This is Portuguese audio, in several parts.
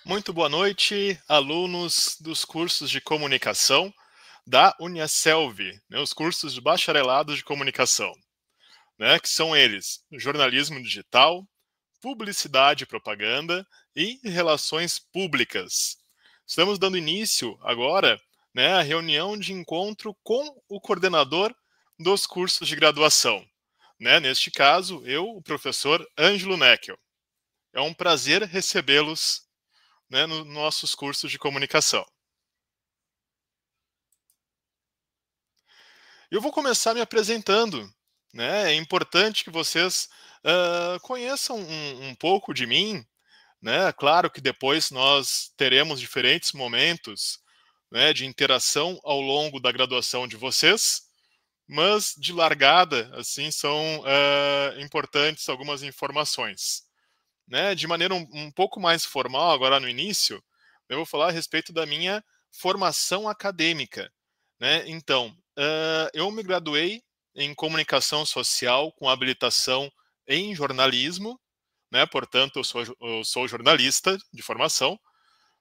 Muito boa noite, alunos dos cursos de comunicação da Uniaselv, os cursos de bacharelado de comunicação, que são eles: jornalismo digital, publicidade e propaganda e relações públicas. Estamos dando início agora, à reunião de encontro com o coordenador dos cursos de graduação. Neste caso, eu, o professor Ângelo Neckel. É um prazer recebê-los, nos nossos cursos de comunicação. Eu vou começar me apresentando, É importante que vocês conheçam um pouco de mim, Claro que depois nós teremos diferentes momentos, de interação ao longo da graduação de vocês, mas de largada, assim, são importantes algumas informações, De maneira um pouco mais formal, agora no início, eu vou falar a respeito da minha formação acadêmica, Então, eu me graduei em comunicação social com habilitação em jornalismo, Portanto, eu sou jornalista de formação,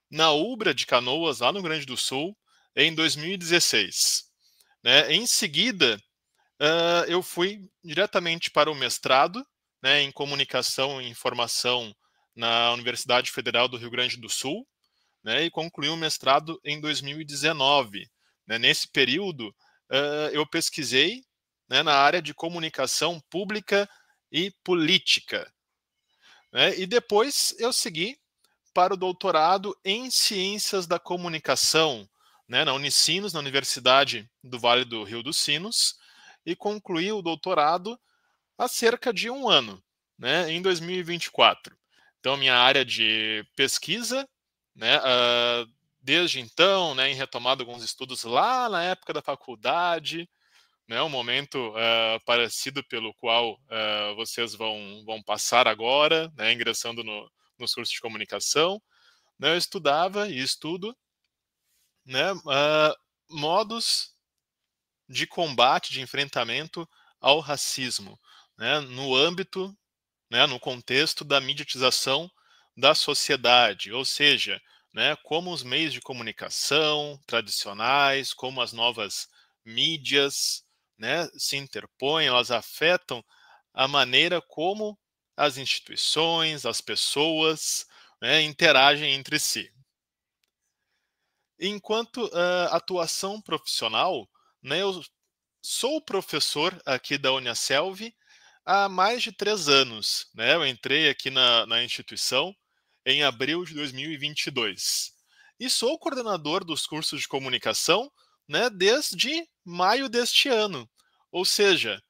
na UBRA de Canoas, lá no Rio Grande do Sul, em 2016. Em seguida, eu fui diretamente para o mestrado, em comunicação e informação na Universidade Federal do Rio Grande do Sul, e concluí o mestrado em 2019. Nesse período, eu pesquisei, na área de comunicação pública e política, e depois eu segui para o doutorado em Ciências da Comunicação, na Unicinos, na Universidade do Vale do Rio dos Sinos, e concluí o doutorado há cerca de um ano, em 2024. Então, minha área de pesquisa, desde então, em retomada alguns estudos lá na época da faculdade, um momento parecido pelo qual vocês vão passar agora, ingressando nos cursos de comunicação. Eu estudava e estudo, modos de combate, de enfrentamento ao racismo, no âmbito, no contexto da mediatização da sociedade, ou seja, como os meios de comunicação tradicionais, como as novas mídias, se interpõem, elas afetam a maneira como as instituições, as pessoas, interagem entre si. Enquanto atuação profissional, eu sou professor aqui da Uniaselv há mais de 3 anos. Eu entrei aqui na instituição em abril de 2022. E sou coordenador dos cursos de comunicação, desde maio deste ano. Ou seja,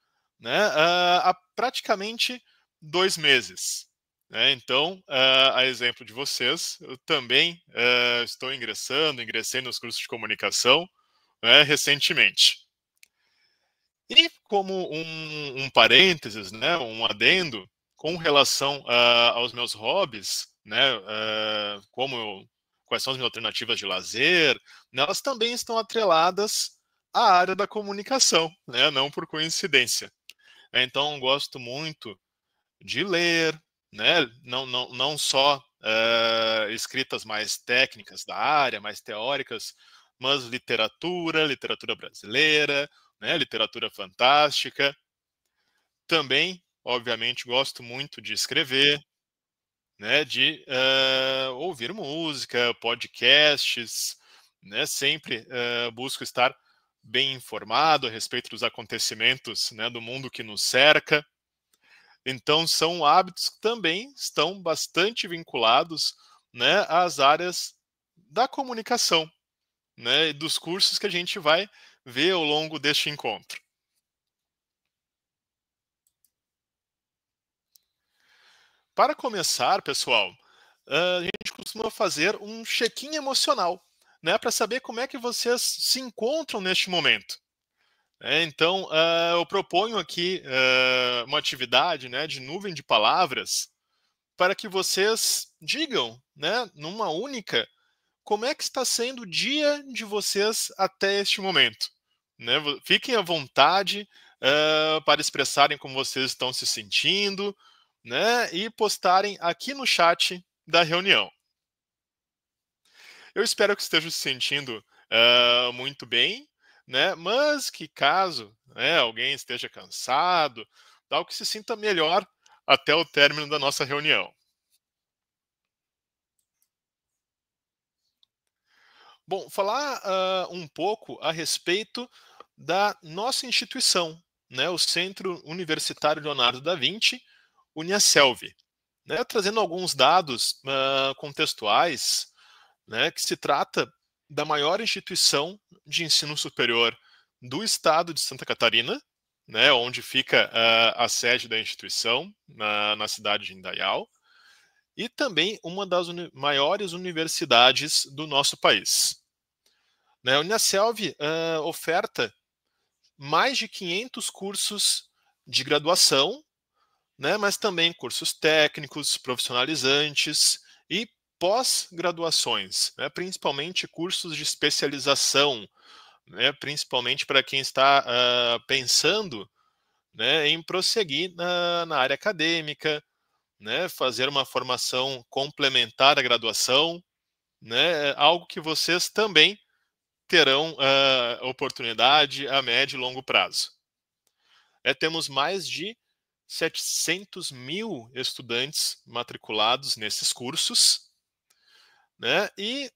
há praticamente 2 meses. Então, a exemplo de vocês, eu também estou ingressei nos cursos de comunicação recentemente. E como um parênteses, um adendo, com relação aos meus hobbies, quais são as minhas alternativas de lazer, elas também estão atreladas à área da comunicação, não por coincidência. Então, gosto muito de ler, não só escritas mais técnicas da área, mais teóricas, mas literatura brasileira, literatura fantástica. Também, obviamente, gosto muito de escrever, de ouvir música, podcasts, sempre busco estar bem informado a respeito dos acontecimentos, do mundo que nos cerca. Então, são hábitos que também estão bastante vinculados, às áreas da comunicação, e dos cursos que a gente vai ver ao longo deste encontro. Para começar, pessoal, a gente costuma fazer um check-in emocional, para saber como é que vocês se encontram neste momento. Então, eu proponho aqui uma atividade, de nuvem de palavras, para que vocês digam, numa única, como é que está sendo o dia de vocês até este momento. Fiquem à vontade para expressarem como vocês estão se sentindo, e postarem aqui no chat da reunião. Eu espero que esteja se sentindo muito bem, né? Mas que caso, né, alguém esteja cansado, tal, que se sinta melhor até o término da nossa reunião. Bom, falar um pouco a respeito da nossa instituição, né? O Centro Universitário Leonardo da Vinci, Uniaselv, né? Trazendo alguns dados contextuais, né? Que se trata da maior instituição de ensino superior do estado de Santa Catarina, né? Onde fica a sede da instituição, na cidade de Indaial, e também uma das maiores universidades do nosso país. Né? A Uniaselv oferta mais de 500 cursos de graduação, né? Mas também cursos técnicos, profissionalizantes e pós-graduações, né? Principalmente cursos de especialização, né? Principalmente para quem está pensando, né, em prosseguir na área acadêmica, né? Fazer uma formação complementar à graduação, né? Algo que vocês também terão oportunidade a médio e longo prazo. Temos mais de 700 mil estudantes matriculados nesses cursos, né? E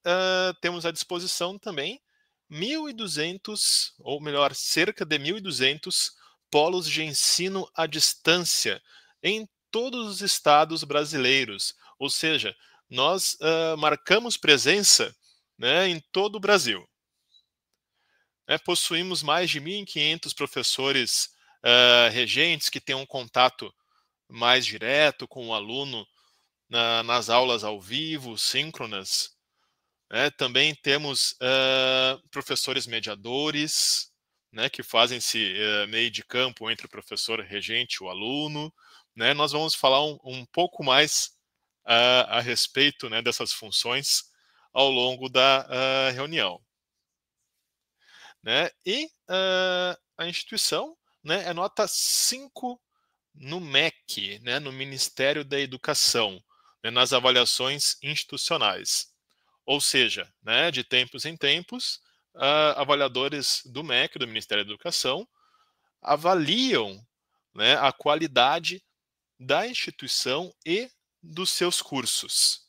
temos à disposição também 1.200, ou melhor, cerca de 1.200 polos de ensino à distância em todos os estados brasileiros. Ou seja, nós marcamos presença, né, em todo o Brasil. Possuímos mais de 1.500 professores regentes que têm um contato mais direto com o aluno nas aulas ao vivo, síncronas. Também temos professores mediadores, né, que fazem esse meio de campo entre o professor regente e o aluno. Né? Nós vamos falar um pouco mais a respeito, né, dessas funções ao longo da reunião. Né? E a instituição, né, é nota 5 no MEC, né, no Ministério da Educação, né, nas avaliações institucionais. Ou seja, né, de tempos em tempos, avaliadores do MEC, do Ministério da Educação, avaliam, né, a qualidade da instituição e dos seus cursos.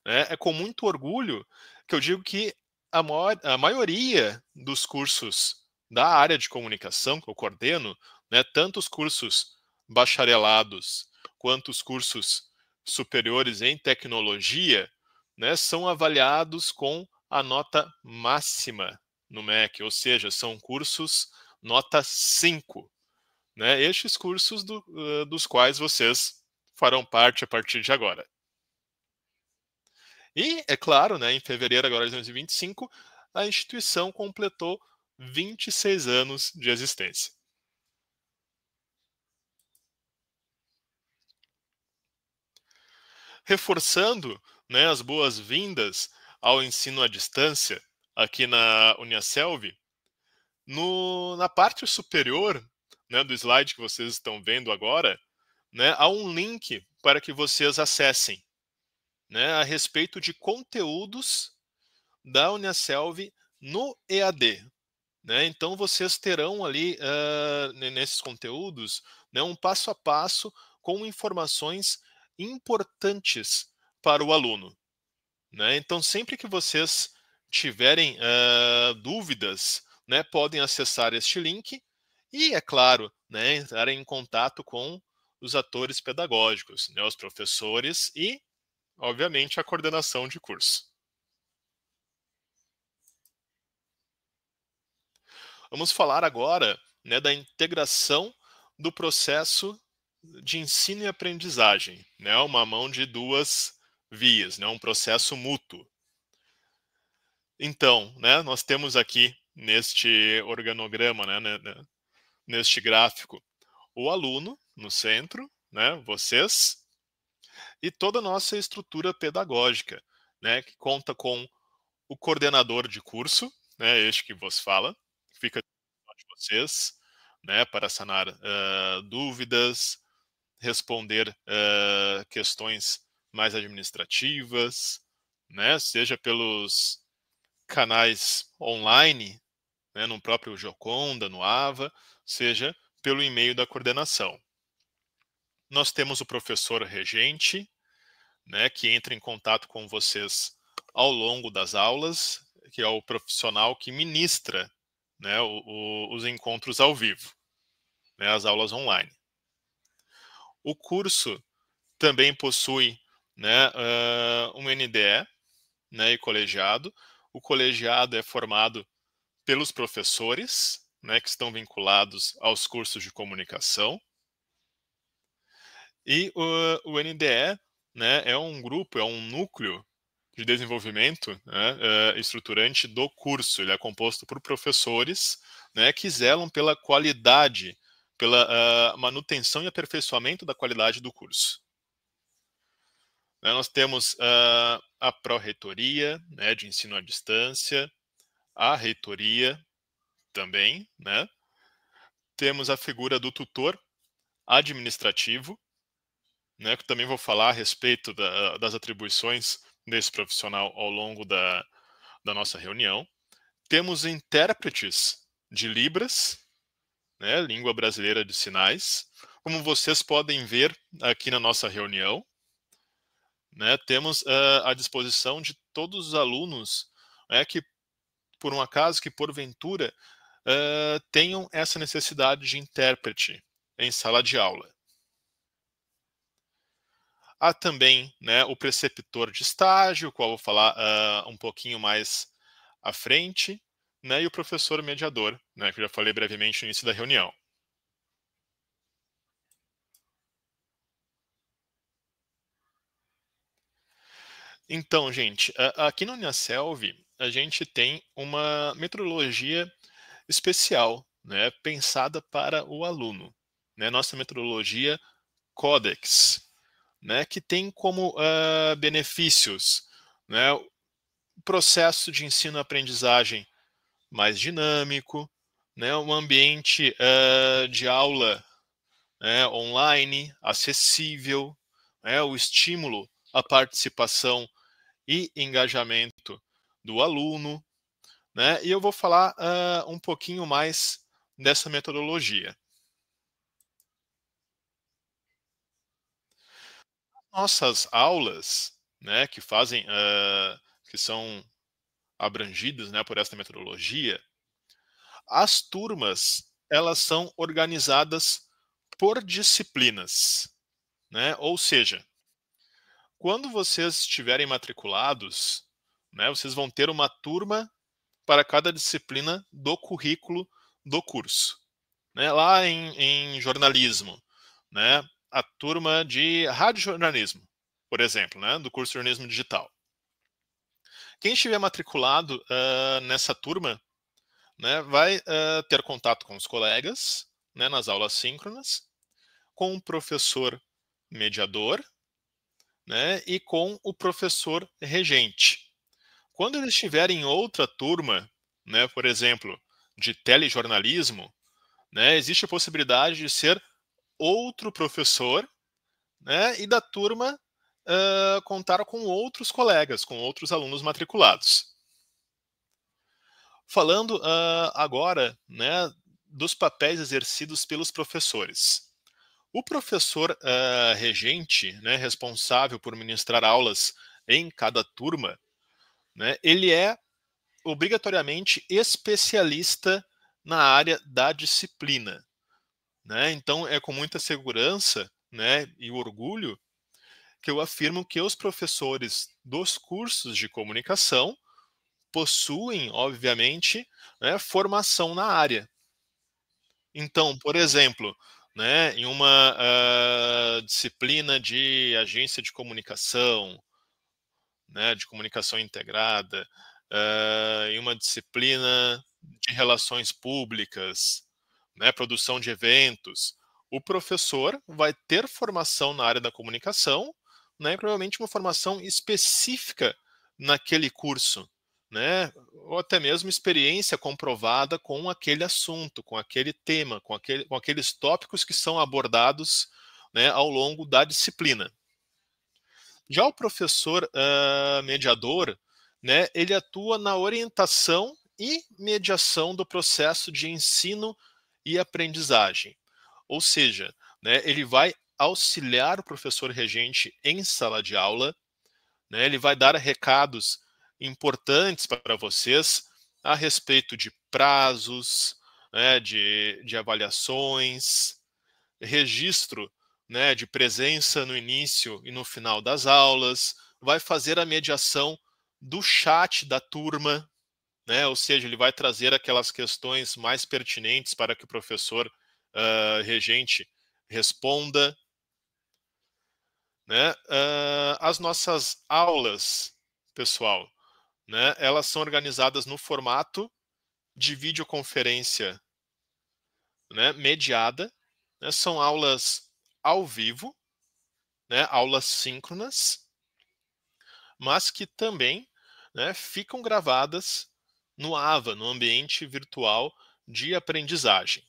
Né? É com muito orgulho que eu digo que a maioria dos cursos da área de comunicação que eu coordeno, né, tanto os cursos bacharelados quanto os cursos superiores em tecnologia, né, são avaliados com a nota máxima no MEC, ou seja, são cursos nota 5. Né, estes cursos dos quais vocês farão parte a partir de agora. E, é claro, né, em fevereiro agora de 2025, a instituição completou 26 anos de existência. Reforçando, né, as boas-vindas ao ensino à distância aqui na Uniaselv, na parte superior, né, do slide que vocês estão vendo agora, né, há um link para que vocês acessem, né, a respeito de conteúdos da Uniaselv no EAD. Né? Então, vocês terão ali, nesses conteúdos, né, um passo a passo com informações importantes para o aluno. Né? Então, sempre que vocês tiverem dúvidas, né, podem acessar este link e, é claro, né, entrar em contato com os atores pedagógicos, né, os professores e, obviamente, a coordenação de curso. Vamos falar agora, né, da integração do processo de ensino e aprendizagem, né, uma mão de duas vias, né, um processo mútuo. Então, né, nós temos aqui neste organograma, neste gráfico, o aluno no centro, né, vocês, e toda a nossa estrutura pedagógica, né, que conta com o coordenador de curso, né, este que vos fala, fica de vocês, né, para sanar dúvidas, responder questões mais administrativas, né, seja pelos canais online, né, no próprio Gioconda, no Ava, seja pelo e-mail da coordenação. Nós temos o professor regente, né, que entra em contato com vocês ao longo das aulas, que é o profissional que ministra, né, os encontros ao vivo, né, as aulas online. O curso também possui, né, um NDE, né, e colegiado. O colegiado é formado pelos professores, né, que estão vinculados aos cursos de comunicação. E o NDE, né, é um grupo, é um núcleo de desenvolvimento, né, estruturante do curso. Ele é composto por professores, né, que zelam pela qualidade, pela manutenção e aperfeiçoamento da qualidade do curso. Nós temos a pró-reitoria, né, de ensino à distância, a reitoria também, né? Temos a figura do tutor administrativo, né, que também vou falar a respeito das atribuições desse profissional ao longo da nossa reunião. Temos intérpretes de Libras, né, língua brasileira de sinais, como vocês podem ver aqui na nossa reunião, né, temos à disposição de todos os alunos, né, que, por um acaso, que porventura tenham essa necessidade de intérprete em sala de aula. Há também, né, o preceptor de estágio, o qual eu vou falar um pouquinho mais à frente, né, e o professor mediador, né, que eu já falei brevemente no início da reunião. Então, gente, aqui no Uniaselv, a gente tem uma metodologia especial, né, pensada para o aluno. Né, nossa metodologia Codex, né, que tem como benefícios, né, o processo de ensino-aprendizagem mais dinâmico, né, um ambiente de aula, né, online, acessível, né, o estímulo à participação e engajamento do aluno, né, e eu vou falar um pouquinho mais dessa metodologia. Nossas aulas, né, que fazem, que são abrangidas, né, por esta metodologia, as turmas, elas são organizadas por disciplinas, né? Ou seja, quando vocês estiverem matriculados, né, vocês vão ter uma turma para cada disciplina do currículo do curso. Né? Lá em jornalismo, né, a turma de radiojornalismo, por exemplo, né, do curso de jornalismo digital. Quem estiver matriculado nessa turma, né, vai ter contato com os colegas, né, nas aulas síncronas, com o professor mediador, né, e com o professor regente. Quando eles estiverem em outra turma, né, por exemplo, de telejornalismo, né, existe a possibilidade de ser outro professor, né, e da turma contar com outros colegas, com outros alunos matriculados. Falando agora, né, dos papéis exercidos pelos professores. O professor regente, né, responsável por ministrar aulas em cada turma, né, ele é obrigatoriamente especialista na área da disciplina. Né? Então, é com muita segurança, né, e orgulho que eu afirmo que os professores dos cursos de comunicação possuem, obviamente, né, formação na área. Então, por exemplo, né, em uma disciplina de agência de comunicação, né, de comunicação integrada, em uma disciplina de relações públicas, né, produção de eventos, o professor vai ter formação na área da comunicação, né, e provavelmente uma formação específica naquele curso, né, ou até mesmo experiência comprovada com aquele assunto, com aquele tema, com aqueles tópicos que são abordados, né, ao longo da disciplina. Já o professor mediador, né, ele atua na orientação e mediação do processo de ensino e aprendizagem. Ou seja, né, ele vai auxiliar o professor regente em sala de aula, né, ele vai dar recados importantes para vocês a respeito de prazos, né, de avaliações, registro, né, de presença no início e no final das aulas, vai fazer a mediação do chat da turma, né, ou seja, ele vai trazer aquelas questões mais pertinentes para que o professor regente responda, né? As nossas aulas, pessoal, né, elas são organizadas no formato de videoconferência, né, mediada, né, são aulas ao vivo, né, aulas síncronas, mas que também, né, ficam gravadas no AVA, no ambiente virtual de aprendizagem.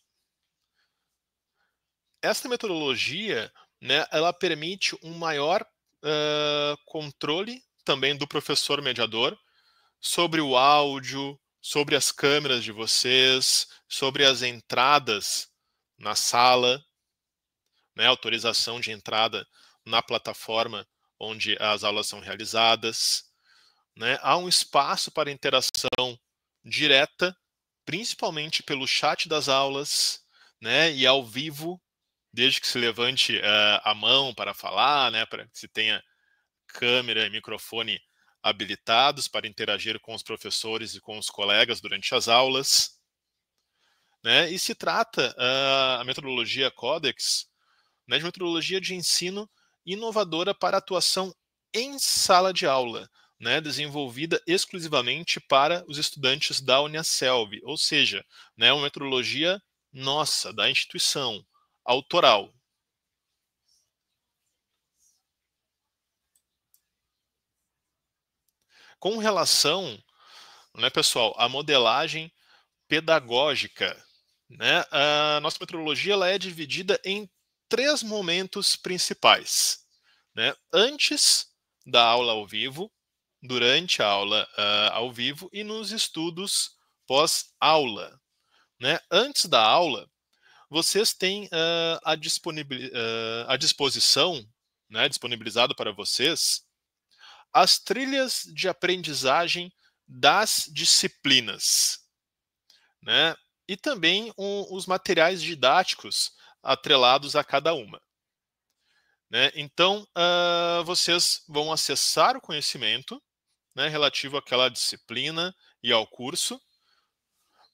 Esta metodologia, né, ela permite um maior controle também do professor mediador sobre o áudio, sobre as câmeras de vocês, sobre as entradas na sala, né, autorização de entrada na plataforma onde as aulas são realizadas, né? Há um espaço para interação direta, principalmente pelo chat das aulas, né, e ao vivo, desde que se levante a mão para falar, né, para que se tenha câmera e microfone habilitados para interagir com os professores e com os colegas durante as aulas, né? E se trata a metodologia Codex, né, de metodologia de ensino inovadora para atuação em sala de aula, né, desenvolvida exclusivamente para os estudantes da Uniaselv, ou seja, né, uma metodologia nossa, da instituição, autoral. Com relação, né, pessoal, à modelagem pedagógica, né, a nossa metodologia ela é dividida em 3 momentos principais, né? Antes da aula ao vivo, durante a aula ao vivo e nos estudos pós-aula, né? Antes da aula, vocês têm à disposição, né, disponibilizado para vocês, as trilhas de aprendizagem das disciplinas, né? E também os materiais didáticos atrelados a cada uma, né? Então, vocês vão acessar o conhecimento, né, relativo àquela disciplina e ao curso,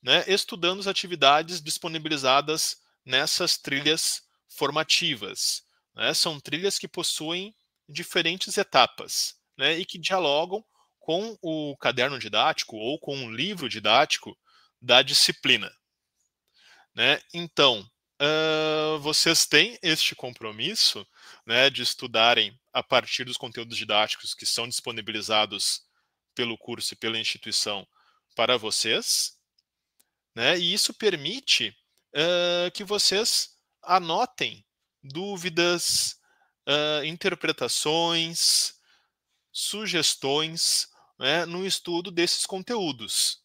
né, estudando as atividades disponibilizadas nessas trilhas formativas, né? São trilhas que possuem diferentes etapas, né, e que dialogam com o caderno didático ou com o livro didático da disciplina, né? Então, vocês têm este compromisso, né, de estudarem a partir dos conteúdos didáticos que são disponibilizados pelo curso e pela instituição para vocês, né? E isso permite que vocês anotem dúvidas, interpretações, sugestões, né, no estudo desses conteúdos,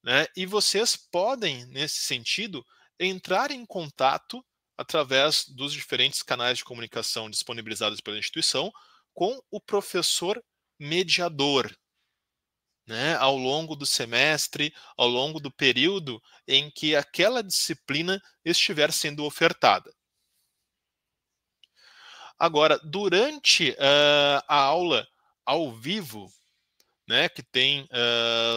né? E vocês podem, nesse sentido, entrar em contato através dos diferentes canais de comunicação disponibilizados pela instituição com o professor mediador, né, ao longo do semestre, ao longo do período em que aquela disciplina estiver sendo ofertada. Agora, durante a aula ao vivo, né, que tem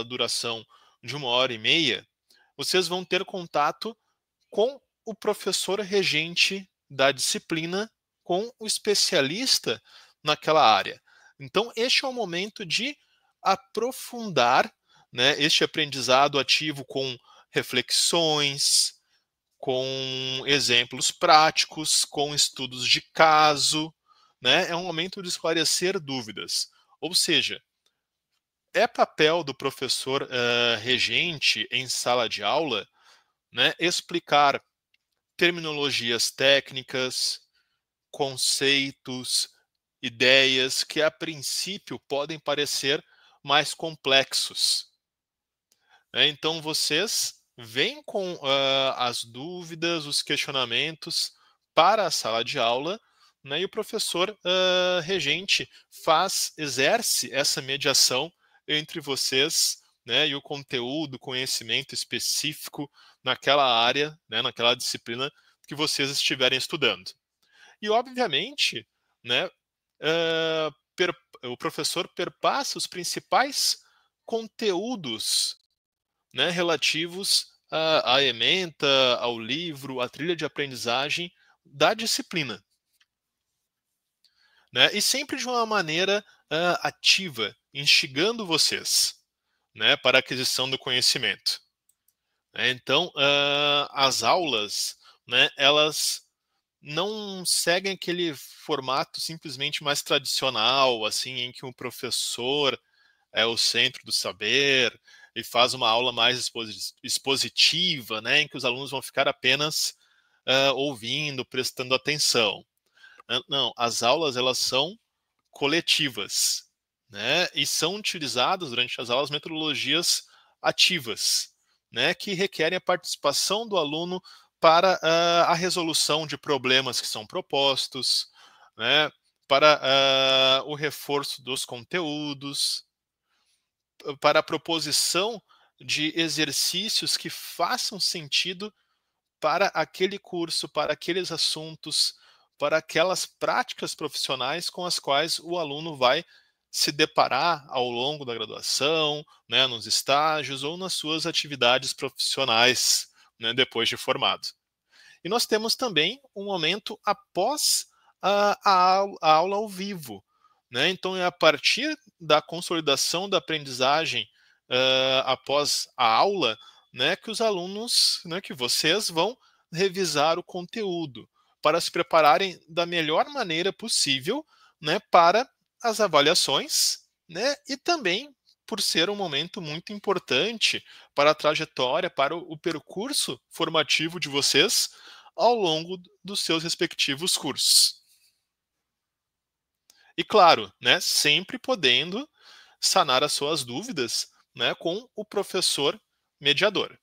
duração de 1h30, vocês vão ter contato com o professor regente da disciplina, com o especialista naquela área. Então, este é o momento de aprofundar, né, este aprendizado ativo com reflexões, com exemplos práticos, com estudos de caso, né? É um momento de esclarecer dúvidas. Ou seja, é papel do professor regente em sala de aula, né, explicar terminologias técnicas, conceitos ideias que a princípio podem parecer mais complexos. Então vocês vêm com as dúvidas, os questionamentos para a sala de aula, né, e o professor regente exerce essa mediação entre vocês, né, e o conteúdo, conhecimento específico naquela área, né, naquela disciplina que vocês estiverem estudando. E, obviamente, né, uh, o professor perpassa os principais conteúdos, né, relativos à ementa, ao livro, à trilha de aprendizagem da disciplina. Né, e sempre de uma maneira ativa, instigando vocês, né, para a aquisição do conhecimento. Então, as aulas, né, elas não seguem aquele formato simplesmente mais tradicional, assim, em que o professor é o centro do saber e faz uma aula mais expositiva, né, em que os alunos vão ficar apenas ouvindo, prestando atenção. Não, as aulas elas são coletivas, né, e são utilizadas durante as aulas metodologias ativas, né, que requerem a participação do aluno para a resolução de problemas que são propostos, né, para o reforço dos conteúdos, para a proposição de exercícios que façam sentido para aquele curso, para aqueles assuntos, para aquelas práticas profissionais com as quais o aluno vai se deparar ao longo da graduação, né, nos estágios ou nas suas atividades profissionais, né, depois de formado. E nós temos também um momento após a aula ao vivo, né? Então, é a partir da consolidação da aprendizagem após a aula, né, que os alunos, né, que vocês vão revisar o conteúdo para se prepararem da melhor maneira possível, né, para as avaliações, né, e também por ser um momento muito importante para a trajetória, para o percurso formativo de vocês ao longo dos seus respectivos cursos. E claro, né, sempre podendo sanar as suas dúvidas, né, com o professor mediador.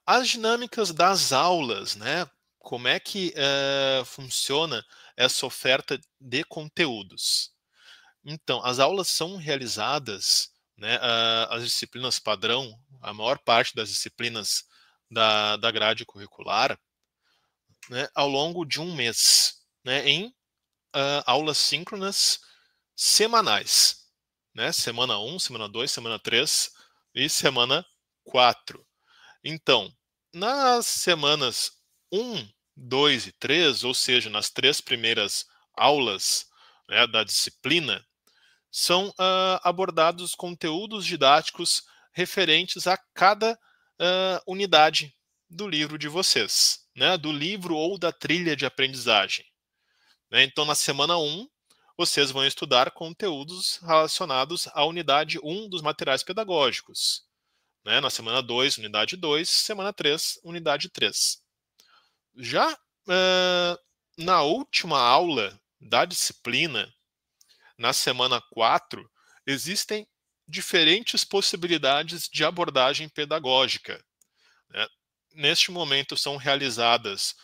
As dinâmicas das aulas, né? Como é que funciona essa oferta de conteúdos? Então, as aulas são realizadas, né, as disciplinas padrão, a maior parte das disciplinas da grade curricular, né, ao longo de um mês, né, em aulas síncronas semanais, né, semana 1, semana 2, semana 3 e semana 4. Então, nas semanas 1, 2 e 3, ou seja, nas 3 primeiras aulas, né, da disciplina, são abordados conteúdos didáticos referentes a cada unidade do livro de vocês, né, do livro ou da trilha de aprendizagem. Né? Então, na semana 1, vocês vão estudar conteúdos relacionados à unidade 1 dos materiais pedagógicos. Né? Na semana 2, unidade 2, semana 3, unidade 3. Já na última aula da disciplina, na semana 4, existem diferentes possibilidades de abordagem pedagógica. Né? Neste momento são realizadas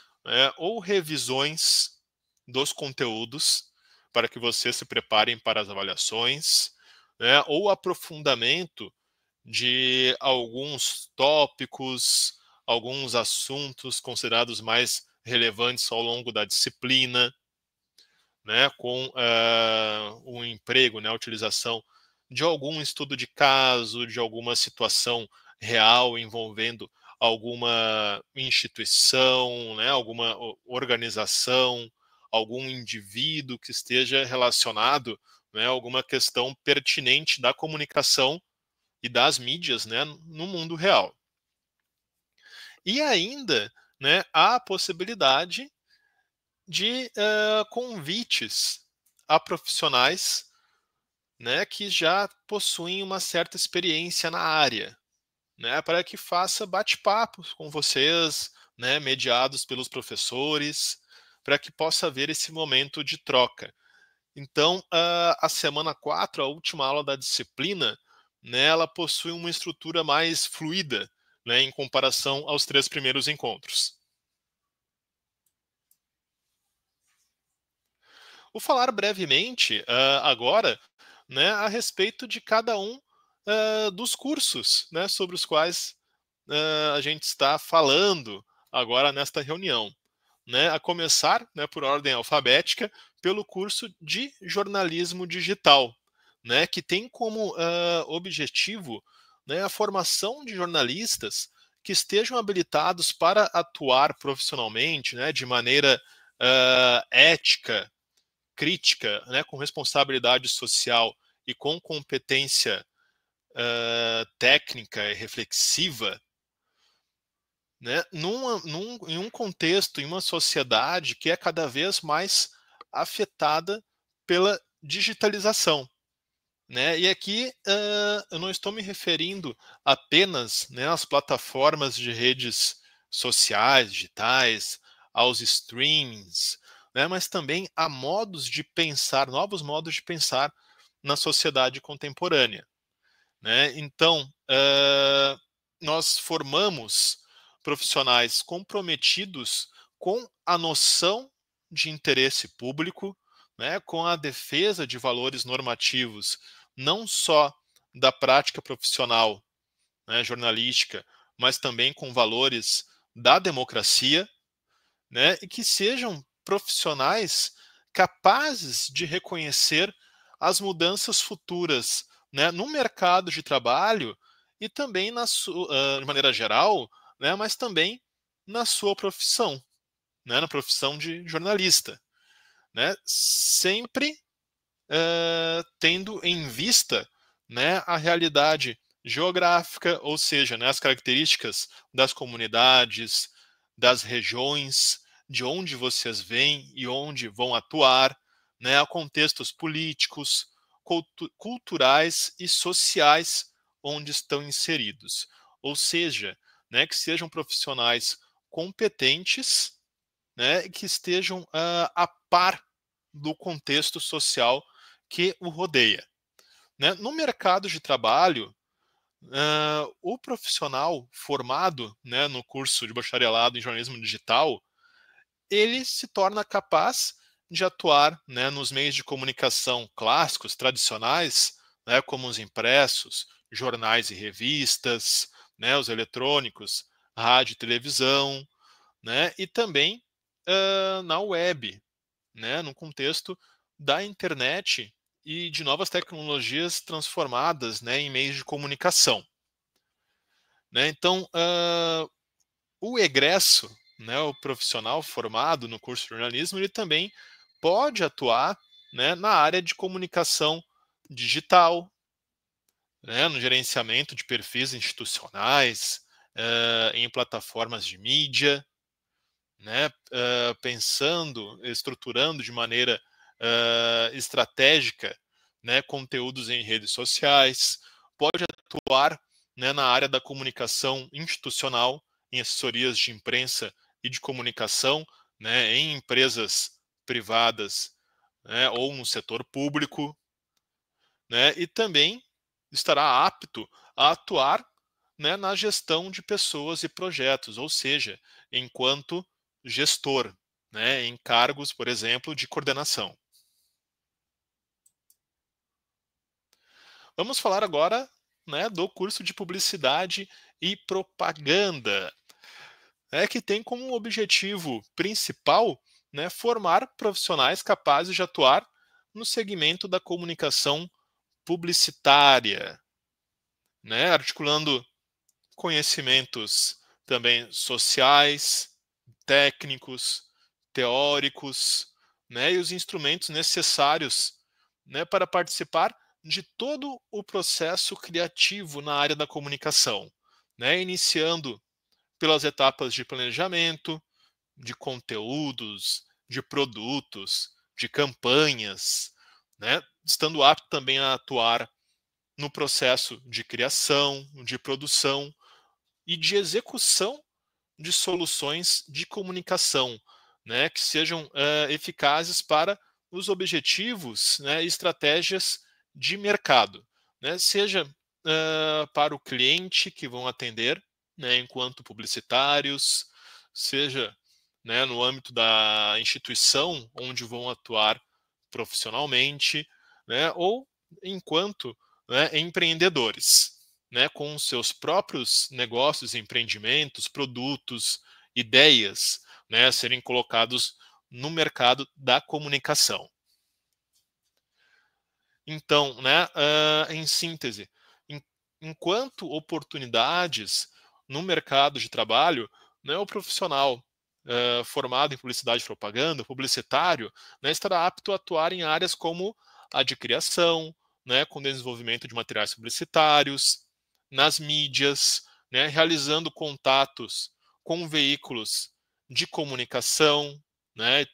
ou revisões dos conteúdos para que vocês se preparem para as avaliações, né? Ou aprofundamento de alguns tópicos, alguns assuntos considerados mais relevantes ao longo da disciplina, né, com o emprego, né, a utilização de algum estudo de caso, de alguma situação real envolvendo alguma instituição, né, alguma organização, algum indivíduo que esteja relacionado, né, a alguma questão pertinente da comunicação e das mídias, né, no mundo real. E ainda, né, há a possibilidade de convites a profissionais, né, que já possuem uma certa experiência na área, né, para que faça bate-papos com vocês, né, mediados pelos professores, para que possa haver esse momento de troca. Então, a semana 4, a última aula da disciplina, né, ela possui uma estrutura mais fluida, né, em comparação aos 3 primeiros encontros. Vou falar brevemente agora, né, a respeito de cada um dos cursos, né, sobre os quais a gente está falando agora nesta reunião, né, a começar, né, por ordem alfabética, pelo curso de jornalismo digital, né, que tem como objetivo, né, a formação de jornalistas que estejam habilitados para atuar profissionalmente, né, de maneira ética, crítica, né, com responsabilidade social e com competência técnica e reflexiva, né, em um contexto, em uma sociedade que é cada vez mais afetada pela digitalização. Né? E aqui eu não estou me referindo apenas, né, às plataformas de redes sociais, digitais, aos streamings, né, mas também a modos de pensar, novos modos de pensar na sociedade contemporânea. Né? Então, nós formamos profissionais comprometidos com a noção de interesse público, né, com a defesa de valores normativos, não só da prática profissional, né, jornalística, mas também com valores da democracia, né, e que sejam profissionais capazes de reconhecer as mudanças futuras, né, no mercado de trabalho e também de maneira geral, né, mas também na sua profissão, né, na profissão de jornalista, né, sempre tendo em vista, né, a realidade geográfica, ou seja, né, as características das comunidades, das regiões, de onde vocês vêm e onde vão atuar, né, a contextos políticos, culturais e sociais onde estão inseridos. Ou seja, né, que sejam profissionais competentes, né, que estejam a par do contexto social que o rodeia. Né? No mercado de trabalho, o profissional formado, né, no curso de bacharelado em jornalismo digital, ele se torna capaz de atuar, né, nos meios de comunicação clássicos, tradicionais, né, como os impressos, jornais e revistas, né, os eletrônicos, rádio e televisão, né, e também na web, né, no contexto da internet e de novas tecnologias transformadas, né, em meios de comunicação. Né? Então, o egresso, né, o profissional formado no curso de jornalismo, ele também pode atuar, né, na área de comunicação digital, né, no gerenciamento de perfis institucionais, em plataformas de mídia, né, pensando, estruturando de maneira estratégica, né, conteúdos em redes sociais, pode atuar, né, na área da comunicação institucional, em assessorias de imprensa e de comunicação, né, em empresas privadas, né, ou no setor público, né, e também estará apto a atuar, né, na gestão de pessoas e projetos, ou seja, enquanto gestor, né, em cargos, por exemplo, de coordenação. Vamos falar agora, né, do curso de publicidade e propaganda, né, que tem como objetivo principal, né, formar profissionais capazes de atuar no segmento da comunicação publicitária, né, articulando conhecimentos também sociais, técnicos, teóricos, né, e os instrumentos necessários, né, para participar de todo o processo criativo na área da comunicação, né, iniciando pelas etapas de planejamento, de conteúdos, de produtos, de campanhas, né, estando apto também a atuar no processo de criação, de produção e de execução de soluções de comunicação, né, que sejam eficazes para os objetivos, né, e estratégias de mercado, né, seja para o cliente que vão atender, né, enquanto publicitários, seja, né, no âmbito da instituição onde vão atuar profissionalmente, né, ou enquanto, né, empreendedores, né, com seus próprios negócios, empreendimentos, produtos, ideias, né, a serem colocados no mercado da comunicação. Então, né, em síntese, enquanto oportunidades no mercado de trabalho, né, o profissional formado em publicidade e propaganda, publicitário, né, estará apto a atuar em áreas como a de criação, né, com desenvolvimento de materiais publicitários, nas mídias, né, realizando contatos com veículos de comunicação, né,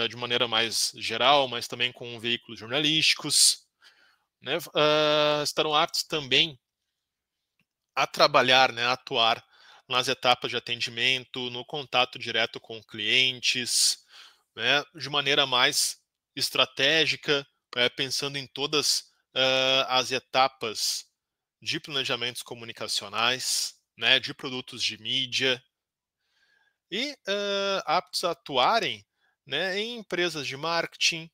de maneira mais geral, mas também com veículos jornalísticos, né, estarão aptos também a trabalhar, né, a atuar nas etapas de atendimento, no contato direto com clientes, né, de maneira mais estratégica, pensando em todas as etapas de planejamentos comunicacionais, né, de produtos de mídia, e aptos a atuarem, né, em empresas de marketing,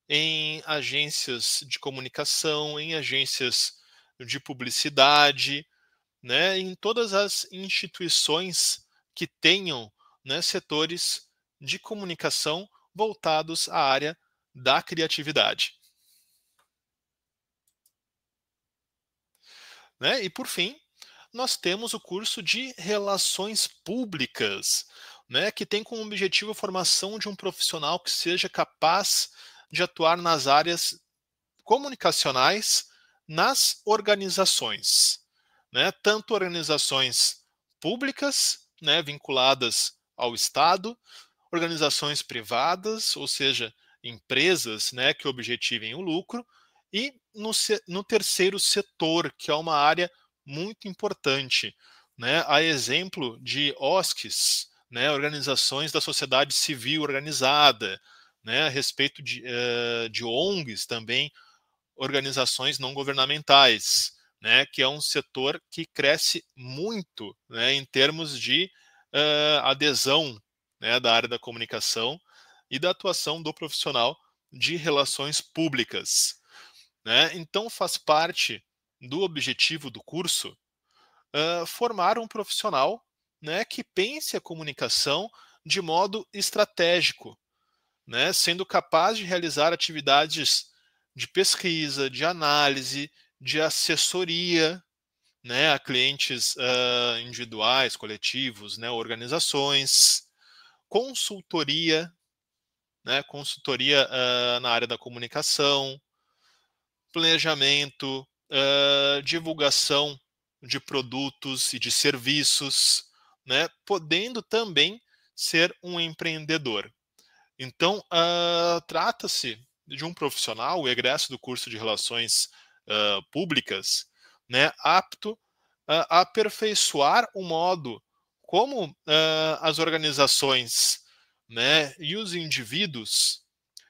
em agências de comunicação, em agências de publicidade, né, em todas as instituições que tenham, né, setores de comunicação voltados à área da criatividade. Né? E por fim, nós temos o curso de Relações Públicas, né, que tem como objetivo a formação de um profissional que seja capaz de atuar nas áreas comunicacionais nas organizações, né, tanto organizações públicas, né, vinculadas ao Estado, organizações privadas, ou seja, empresas, né, que objetivem o lucro, e no terceiro setor, que é uma área muito importante, né, a exemplo de OSCs, né, organizações da sociedade civil organizada, né, a respeito de ONGs também, organizações não governamentais, né, que é um setor que cresce muito, né, em termos de adesão, né, da área da comunicação e da atuação do profissional de relações públicas. Né? Então, faz parte do objetivo do curso formar um profissional, né, que pense a comunicação de modo estratégico, né, sendo capaz de realizar atividades de pesquisa, de análise, de assessoria, né, a clientes individuais, coletivos, né, organizações, consultoria, né, consultoria na área da comunicação, planejamento, divulgação de produtos e de serviços, né, podendo também ser um empreendedor. Então, trata-se de um profissional, o egresso do curso de Relações Públicas, né, apto a aperfeiçoar o modo como as organizações, né, e os indivíduos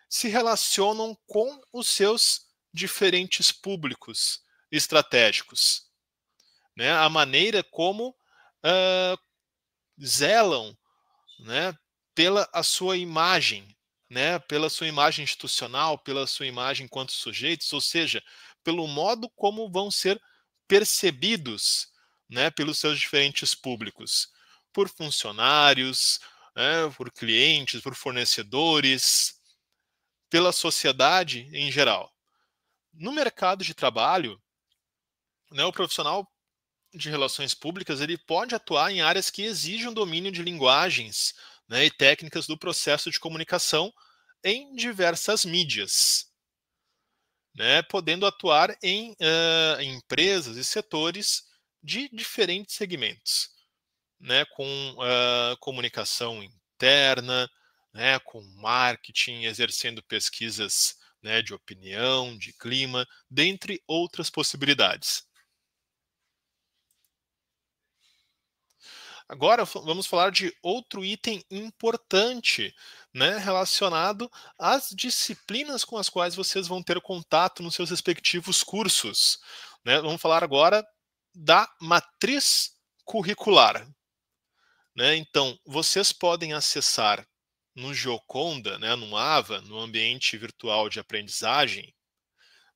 se relacionam com os seus diferentes públicos estratégicos, né, a maneira como ah, zelam, né, pela a sua imagem, né, pela sua imagem institucional, pela sua imagem enquanto sujeitos, ou seja, pelo modo como vão ser percebidos, né, pelos seus diferentes públicos, por funcionários, né, por clientes, por fornecedores, pela sociedade em geral. No mercado de trabalho, né, o profissional de relações públicas ele pode atuar em áreas que exigem domínio de linguagens, né, e técnicas do processo de comunicação em diversas mídias, né, podendo atuar em empresas e setores de diferentes segmentos, né, com comunicação interna, né, com marketing, exercendo pesquisas, né, de opinião, de clima, dentre outras possibilidades. Agora vamos falar de outro item importante, né, relacionado às disciplinas com as quais vocês vão ter contato nos seus respectivos cursos, né? Vamos falar agora da matriz curricular, né? Então, vocês podem acessar no Gioconda, né, no AVA, no ambiente virtual de aprendizagem,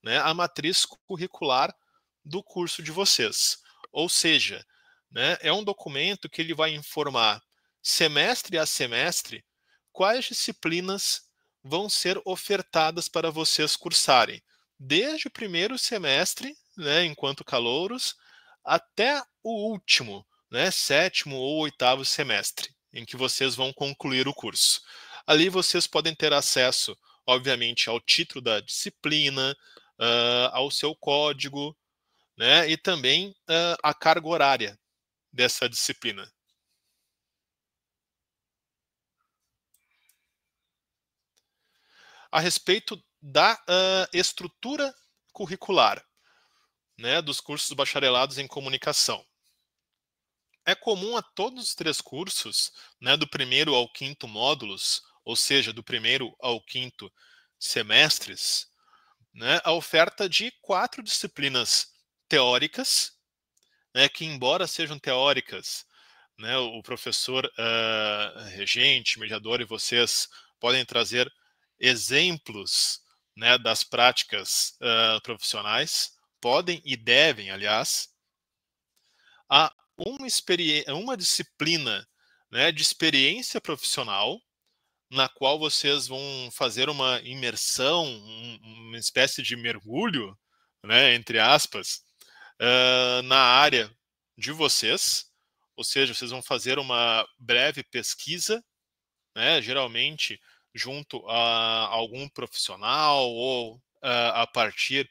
né, a matriz curricular do curso de vocês. Ou seja, né, é um documento que ele vai informar semestre a semestre quais disciplinas vão ser ofertadas para vocês cursarem, desde o primeiro semestre, né, enquanto calouros, até o último, né, sétimo ou oitavo semestre, em que vocês vão concluir o curso. Ali vocês podem ter acesso, obviamente, ao título da disciplina, ao seu código, né, e também a carga horária dessa disciplina. A respeito da estrutura curricular, né, dos cursos bacharelados em comunicação. É comum a todos os 3 cursos, né, do primeiro ao quinto módulos, ou seja, do primeiro ao quinto semestres, né, a oferta de 4 disciplinas teóricas, né, que embora sejam teóricas, né, o professor regente, mediador e vocês podem trazer exemplos, né, das práticas profissionais, podem e devem, aliás, a uma disciplina, né, de experiência profissional, na qual vocês vão fazer uma imersão, uma espécie de mergulho, né, entre aspas, na área de vocês, ou seja, vocês vão fazer uma breve pesquisa, né, geralmente junto a algum profissional ou a partir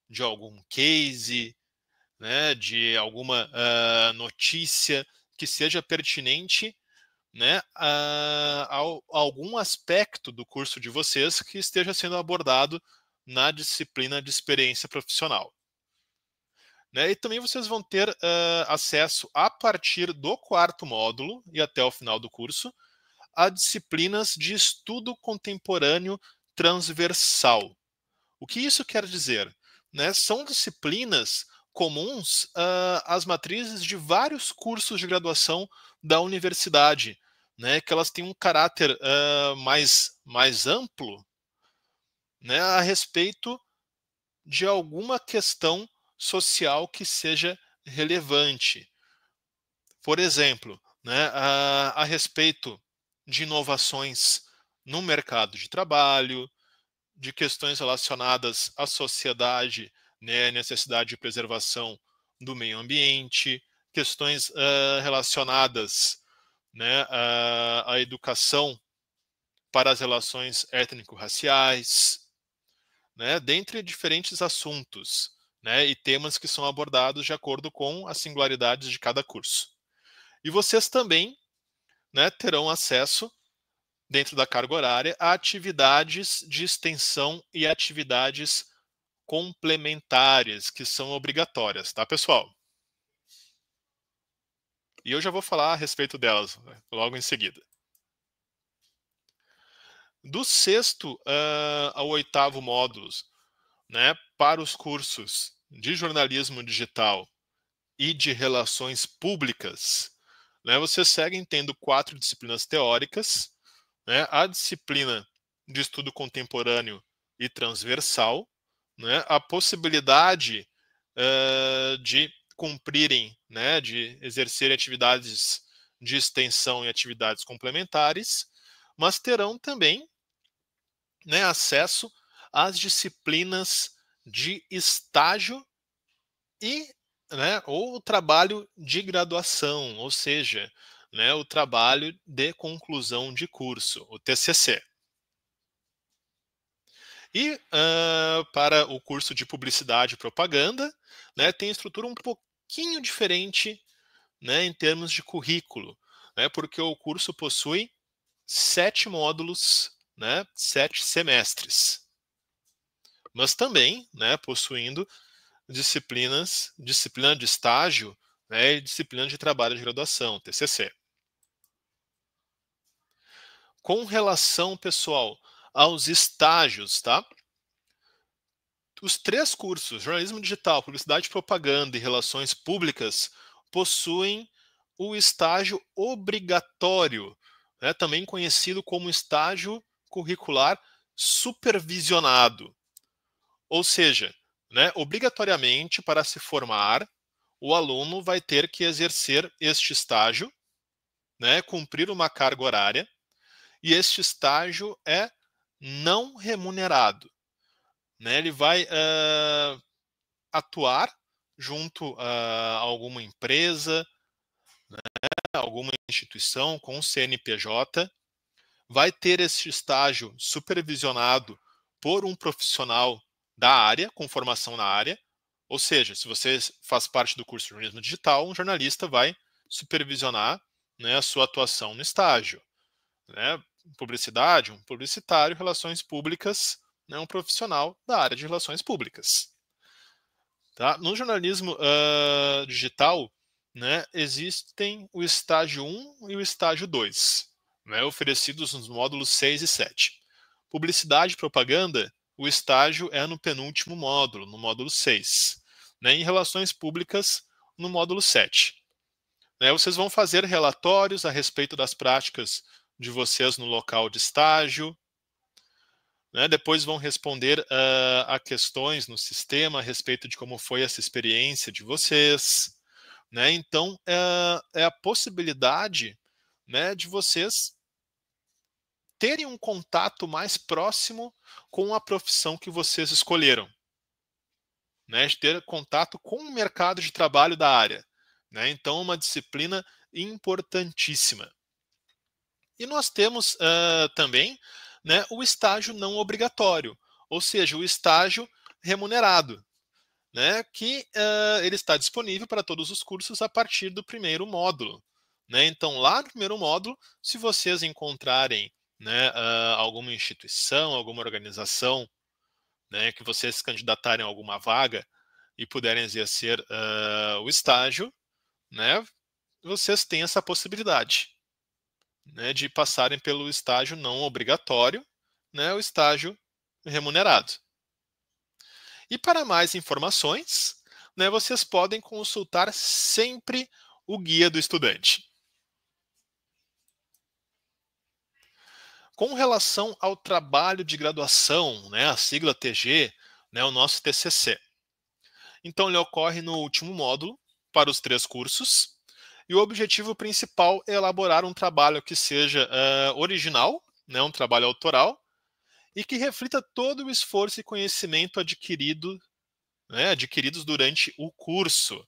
de algum case, né, de alguma notícia que seja pertinente, né, a algum aspecto do curso de vocês que esteja sendo abordado na disciplina de experiência profissional. Né, e também vocês vão ter acesso, a partir do 4º módulo e até o final do curso, a disciplinas de estudo contemporâneo transversal. O que isso quer dizer? Né, são disciplinas comuns às matrizes de vários cursos de graduação da universidade, né, que elas têm um caráter mais amplo, né, a respeito de alguma questão social que seja relevante. Por exemplo, né, a respeito de inovações no mercado de trabalho, de questões relacionadas à sociedade, né, necessidade de preservação do meio ambiente, questões relacionadas, né, à educação para as relações étnico-raciais, né, dentre diferentes assuntos, né, e temas que são abordados de acordo com as singularidades de cada curso. E vocês também, né, terão acesso, dentro da carga horária, a atividades de extensão e atividades complementares, que são obrigatórias, tá, pessoal? E eu já vou falar a respeito delas, né, logo em seguida. Do 6º ao 8º módulos, né, para os cursos de jornalismo digital e de relações públicas, né, vocês seguem tendo 4 disciplinas teóricas, né, a disciplina de estudo contemporâneo e transversal, né, a possibilidade de cumprirem, né, de exercerem atividades de extensão e atividades complementares, mas terão também, né, acesso às disciplinas de estágio e, né, ou o trabalho de graduação, ou seja, né, o trabalho de conclusão de curso, o TCC. E para o curso de publicidade e propaganda, né, tem estrutura um pouquinho diferente, né, em termos de currículo, né, porque o curso possui 7 módulos, né, 7 semestres, mas também, né, possuindo disciplina de estágio, né, e disciplina de trabalho de graduação, TCC. Com relação, pessoal, aos estágios, tá? Os 3 cursos, jornalismo digital, publicidade e propaganda e relações públicas, possuem o estágio obrigatório, né, também conhecido como estágio curricular supervisionado. Ou seja, né, obrigatoriamente para se formar, o aluno vai ter que exercer este estágio, né, cumprir uma carga horária, e este estágio é não remunerado. Né, ele vai atuar junto a alguma empresa, né, alguma instituição com CNPJ, vai ter esse estágio supervisionado por um profissional da área, com formação na área, ou seja, se você faz parte do curso de jornalismo digital, um jornalista vai supervisionar, né, a sua atuação no estágio. Né? Publicidade, um publicitário, relações públicas, né, um profissional da área de relações públicas. Tá? No jornalismo digital, né, existem o estágio 1 e o estágio 2, né, oferecidos nos módulos 6 e 7. Publicidade e propaganda, o estágio é no penúltimo módulo, no módulo 6. Né, em relações públicas, no módulo 7. Né, vocês vão fazer relatórios a respeito das práticas de vocês no local de estágio, né, depois vão responder a questões no sistema a respeito de como foi essa experiência de vocês. Né? Então, é a possibilidade, né, de vocês terem um contato mais próximo com a profissão que vocês escolheram. Né? De ter contato com o mercado de trabalho da área. Né? Então, uma disciplina importantíssima. E nós temos também, né, o estágio não obrigatório, ou seja, o estágio remunerado, né, que ele está disponível para todos os cursos a partir do primeiro módulo. Né? Então, lá no primeiro módulo, se vocês encontrarem, né, alguma instituição, alguma organização, né, que vocês se candidatarem a alguma vaga e puderem exercer o estágio, né, vocês têm essa possibilidade, né, de passarem pelo estágio não obrigatório, né, o estágio remunerado. E para mais informações, né, vocês podem consultar sempre o Guia do Estudante. Com relação ao trabalho de graduação, né, a sigla TG, né, o nosso TCC. Então, ele ocorre no último módulo, para os 3 cursos, e o objetivo principal é elaborar um trabalho que seja original, né, um trabalho autoral, e que reflita todo o esforço e conhecimento adquirido, né, adquiridos durante o curso.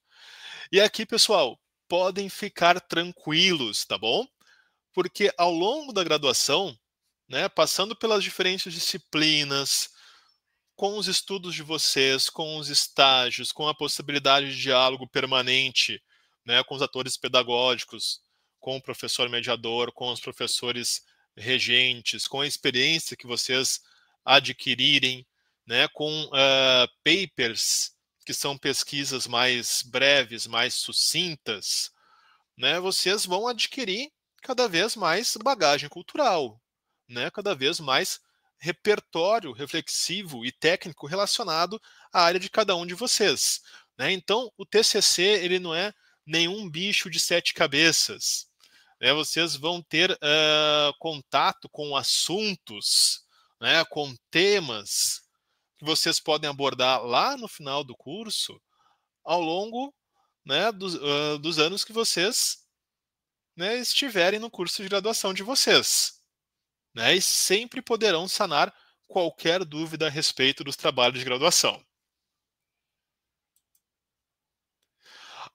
E aqui, pessoal, podem ficar tranquilos, tá bom? Porque ao longo da graduação, né, passando pelas diferentes disciplinas, com os estudos de vocês, com os estágios, com a possibilidade de diálogo permanente, né, com os atores pedagógicos, com o professor mediador, com os professores regentes, com a experiência que vocês adquirirem, né, com papers, que são pesquisas mais breves, mais sucintas, né, vocês vão adquirir cada vez mais bagagem cultural, né, cada vez mais repertório reflexivo e técnico relacionado à área de cada um de vocês. Né? Então, o TCC ele não é nenhum bicho de 7 cabeças. Né? Vocês vão ter contato com assuntos, né, com temas que vocês podem abordar lá no final do curso, ao longo, né, dos anos que vocês, né, estiverem no curso de graduação de vocês. Né, e sempre poderão sanar qualquer dúvida a respeito dos trabalhos de graduação.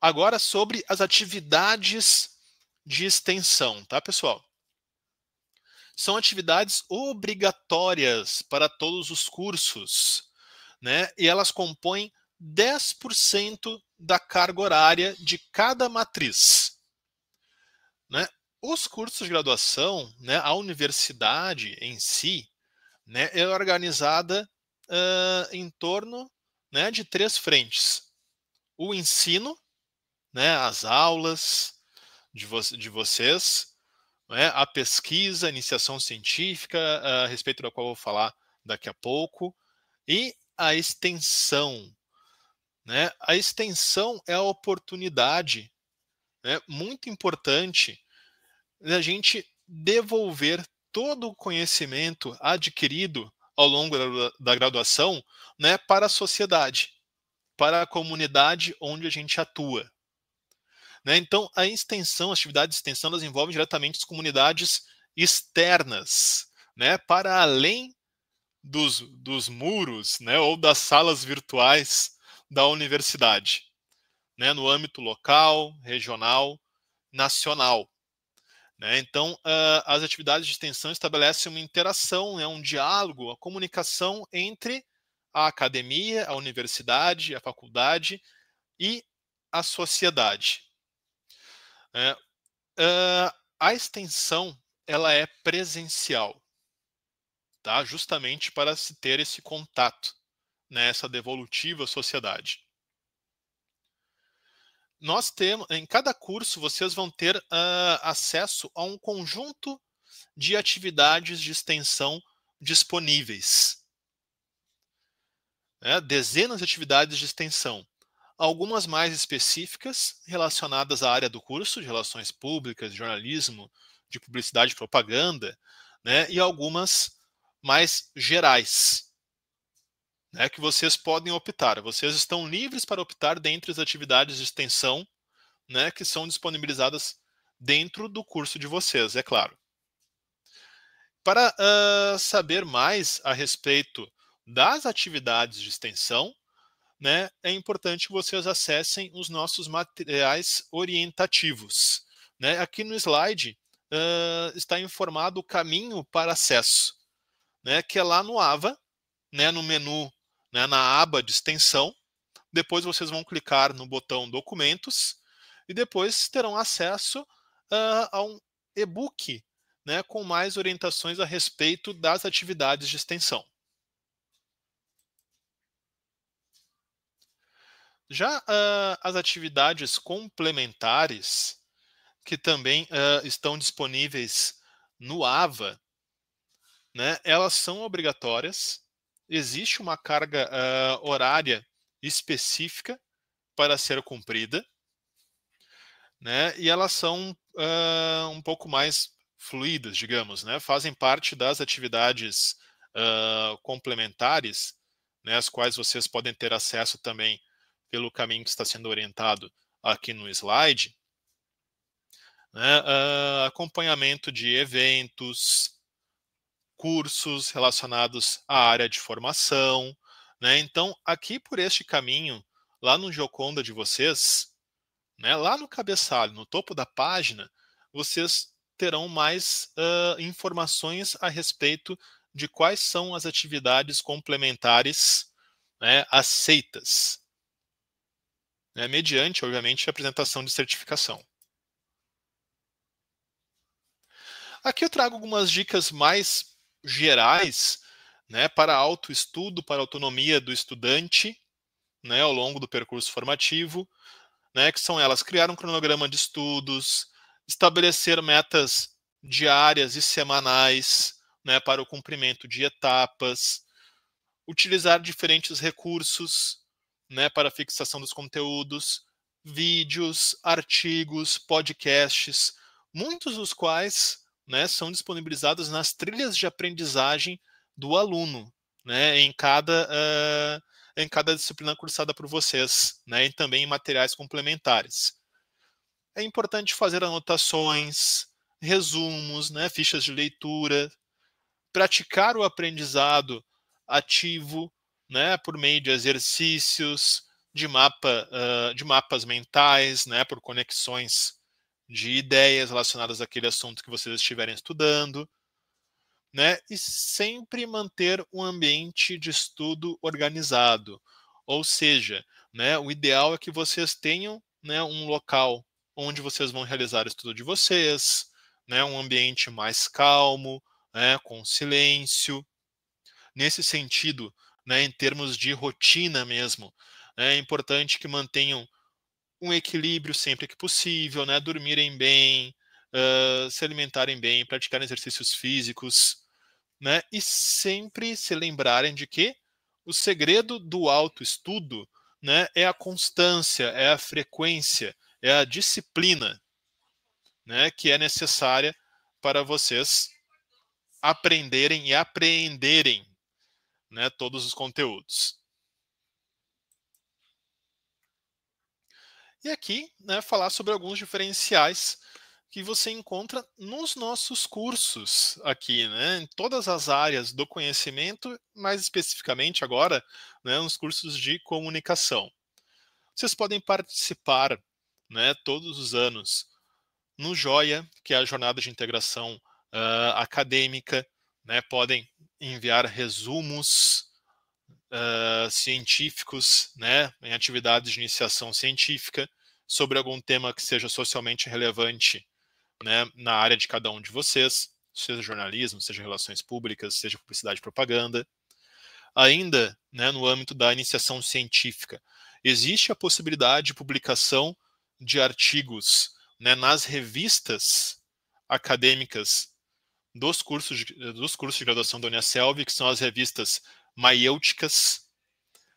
Agora, sobre as atividades de extensão, tá, pessoal? São atividades obrigatórias para todos os cursos, né? E elas compõem 10% da carga horária de cada matriz. Né? Os cursos de graduação, né, a universidade em si, né, é organizada em torno, né, de 3 frentes. O ensino, né, as aulas de vocês, né, a pesquisa, a iniciação científica, a respeito da qual eu vou falar daqui a pouco, e a extensão. Né? A extensão é a oportunidade, né, muito importante da gente devolver todo o conhecimento adquirido ao longo da graduação, né, para a sociedade, para a comunidade onde a gente atua. Né? Então, a extensão, as atividades de extensão, elas envolvem diretamente as comunidades externas, né, para além dos muros, né, ou das salas virtuais da universidade, né, no âmbito local, regional, nacional. Né? Então, as atividades de extensão estabelecem uma interação, né, um diálogo, a comunicação entre a academia, a universidade, a faculdade e a sociedade. Né? A extensão, ela é presencial, tá? Justamente para se ter esse contato, né, essa devolutiva à sociedade. Nós temos, em cada curso, vocês vão ter acesso a um conjunto de atividades de extensão disponíveis. Né? Dezenas de atividades de extensão. Algumas mais específicas, relacionadas à área do curso, de relações públicas, de jornalismo, de publicidade e propaganda, né? E algumas mais gerais, né? Que vocês podem optar. Vocês estão livres para optar dentre as atividades de extensão, né, que são disponibilizadas dentro do curso de vocês, é claro. Para saber mais a respeito das atividades de extensão, né, é importante que vocês acessem os nossos materiais orientativos. Né? Aqui no slide está informado o caminho para acesso, né, que é lá no AVA, né, no menu, né, na aba de extensão. Depois vocês vão clicar no botão Documentos e depois terão acesso a um e-book, né, com mais orientações a respeito das atividades de extensão. Já as atividades complementares, que também estão disponíveis no AVA, né, elas são obrigatórias. Existe uma carga horária específica para ser cumprida, né, e elas são um pouco mais fluídas, digamos, né, fazem parte das atividades complementares, né, as quais vocês podem ter acesso também pelo caminho que está sendo orientado aqui no slide, né, acompanhamento de eventos, cursos relacionados à área de formação, né? Então, aqui por este caminho, lá no Gioconda de vocês, né, lá no cabeçalho, no topo da página, vocês terão mais informações a respeito de quais são as atividades complementares, né, aceitas, né, mediante, obviamente, a apresentação de certificação. Aqui eu trago algumas dicas mais gerais, né, para autoestudo, para autonomia do estudante, né, ao longo do percurso formativo, né, que são elas: criar um cronograma de estudos, estabelecer metas diárias e semanais, né, para o cumprimento de etapas, utilizar diferentes recursos, né, para a fixação dos conteúdos, vídeos, artigos, podcasts, muitos dos quais, né, são disponibilizados nas trilhas de aprendizagem do aluno, né, em cada disciplina cursada por vocês, né, e também em materiais complementares. É importante fazer anotações, resumos, né, fichas de leitura, praticar o aprendizado ativo, né, por meio de exercícios, de mapas mentais, né, por conexões de ideias relacionadas àquele assunto que vocês estiverem estudando, né, e sempre manter um ambiente de estudo organizado. Ou seja, né, o ideal é que vocês tenham, né, um local onde vocês vão realizar o estudo de vocês, né, um ambiente mais calmo, né, com silêncio. Nesse sentido, né, em termos de rotina mesmo, é importante que mantenham um equilíbrio sempre que possível, né? Dormirem bem, se alimentarem bem, praticarem exercícios físicos, né? E sempre se lembrarem de que o segredo do autoestudo, né, é a constância, é a frequência, é a disciplina, né, que é necessária para vocês aprenderem e apreenderem, né, todos os conteúdos. E aqui, né, falar sobre alguns diferenciais que você encontra nos nossos cursos aqui, né, em todas as áreas do conhecimento, mais especificamente agora, né, nos cursos de comunicação. Vocês podem participar, né, todos os anos no Joia, que é a jornada de integração acadêmica, né, podem enviar resumos científicos, né, em atividades de iniciação científica, sobre algum tema que seja socialmente relevante, né, na área de cada um de vocês, seja jornalismo, seja relações públicas, seja publicidade e propaganda. Ainda, né, no âmbito da iniciação científica, existe a possibilidade de publicação de artigos, né, nas revistas acadêmicas dos cursos de graduação da Uniaselv, que são as revistas maiêuticas,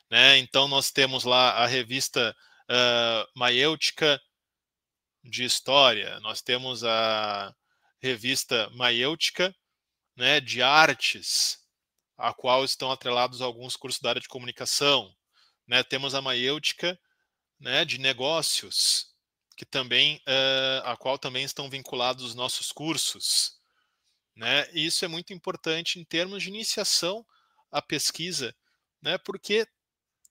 né? Então nós temos lá a revista maiêutica de história, nós temos a revista maiêutica, né, de artes, a qual estão atrelados alguns cursos da área de comunicação, né? Temos a maiêutica, né, de negócios, que também a qual também estão vinculados os nossos cursos, né? E isso é muito importante em termos de iniciação à pesquisa, né? Porque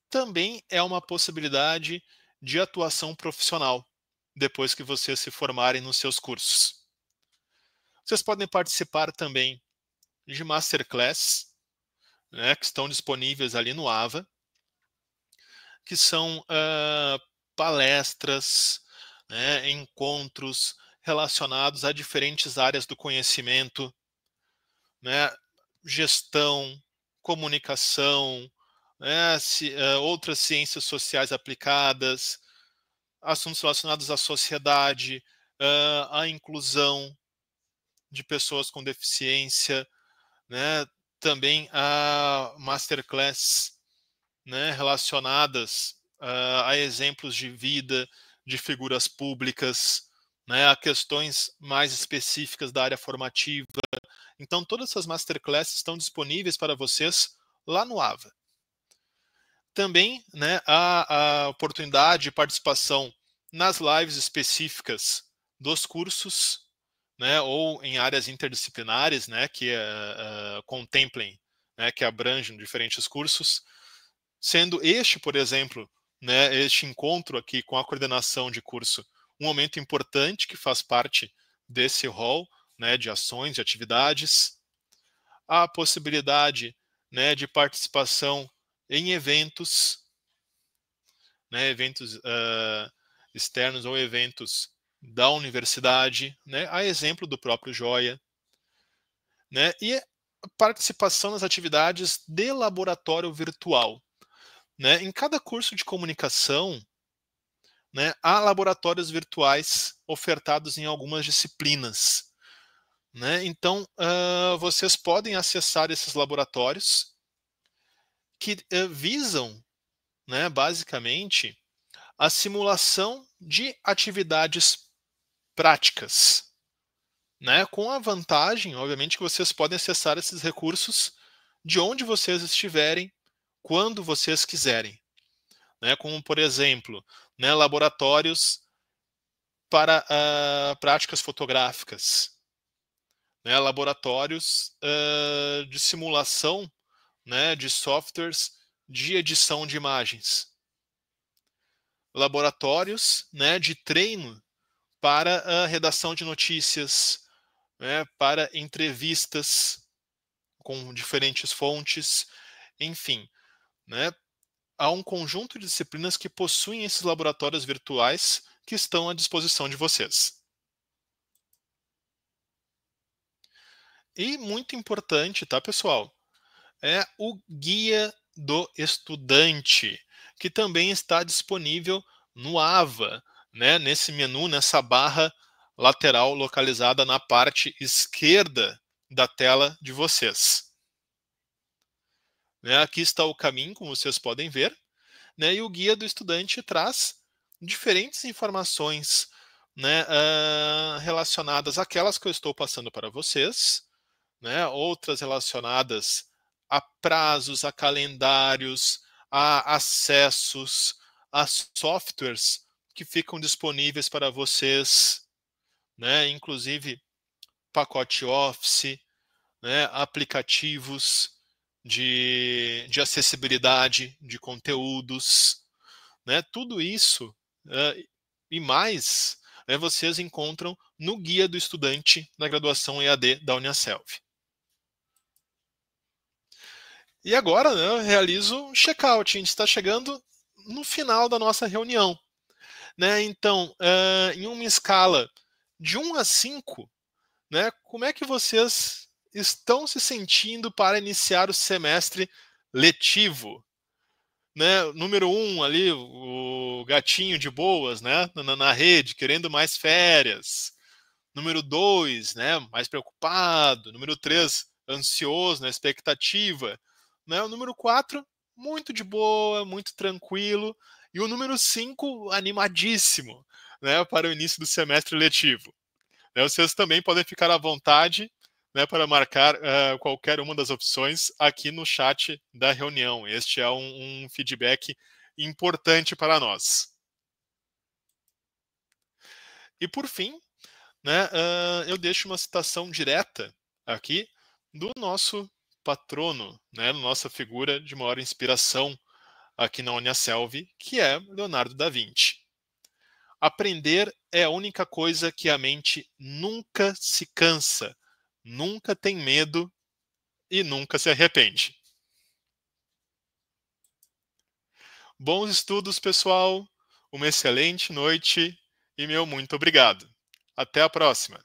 também é uma possibilidade de atuação profissional depois que vocês se formarem nos seus cursos. Vocês podem participar também de masterclass, né, que estão disponíveis ali no AVA, que são palestras, né, encontros relacionados a diferentes áreas do conhecimento, né, gestão, comunicação, né, outras ciências sociais aplicadas, assuntos relacionados à sociedade, à inclusão de pessoas com deficiência, né, também a masterclass, né, relacionadas a exemplos de vida de figuras públicas, né, a questões mais específicas da área formativa. Então, todas essas masterclasses estão disponíveis para vocês lá no AVA. Também, né, a oportunidade de participação nas lives específicas dos cursos, né, ou em áreas interdisciplinares, né, que contemplem, né, que abrangem diferentes cursos, sendo este, por exemplo, né, este encontro aqui com a coordenação de curso um momento importante que faz parte desse rol, né, de ações, de atividades, a possibilidade, né, de participação em eventos, né, eventos externos ou eventos da universidade, né, a exemplo do próprio Joia, né, e a participação nas atividades de laboratório virtual, né. Em cada curso de comunicação, né, há laboratórios virtuais ofertados em algumas disciplinas, né. Então, vocês podem acessar esses laboratórios que visam, né, basicamente, a simulação de atividades práticas, né, com a vantagem, obviamente, que vocês podem acessar esses recursos de onde vocês estiverem, quando vocês quiserem, né, como, por exemplo, né, laboratórios para práticas fotográficas, né, laboratórios de simulação, né, de softwares de edição de imagens, laboratórios, né, de treino para a redação de notícias, né, para entrevistas com diferentes fontes, enfim, né, há um conjunto de disciplinas que possuem esses laboratórios virtuais que estão à disposição de vocês. E muito importante, tá, pessoal? É o guia do estudante, que também está disponível no AVA, né, nesse menu, nessa barra lateral localizada na parte esquerda da tela de vocês. Né, aqui está o caminho, como vocês podem ver, né, e o guia do estudante traz diferentes informações, né, relacionadas àquelas que eu estou passando para vocês, né, outras relacionadas a prazos, a calendários, a acessos, a softwares que ficam disponíveis para vocês, né, inclusive pacote Office, né, aplicativos de acessibilidade de conteúdos, né, tudo isso e mais, né, vocês encontram no Guia do Estudante na graduação EAD da Uniaselv. E agora, né, eu realizo um check-out. A gente está chegando no final da nossa reunião. Né? Então, em uma escala de 1 a 5, né, como é que vocês estão se sentindo para iniciar o semestre letivo? Né? Número 1 ali, o gatinho de boas, né, na rede, querendo mais férias. Número 2, né, mais preocupado. Número 3, ansioso, na expectativa. Né? O número 4, muito de boa, muito tranquilo. E o número 5, animadíssimo, né, para o início do semestre letivo. Né? Vocês também podem ficar à vontade, né, para marcar qualquer uma das opções aqui no chat da reunião. Este é um feedback importante para nós. E por fim, né, eu deixo uma citação direta aqui do nosso patrono, né, nossa figura de maior inspiração aqui na Uniaselv, que é Leonardo da Vinci. Aprender é a única coisa que a mente nunca se cansa, nunca tem medo e nunca se arrepende. Bons estudos, pessoal. Uma excelente noite e meu muito obrigado. Até a próxima.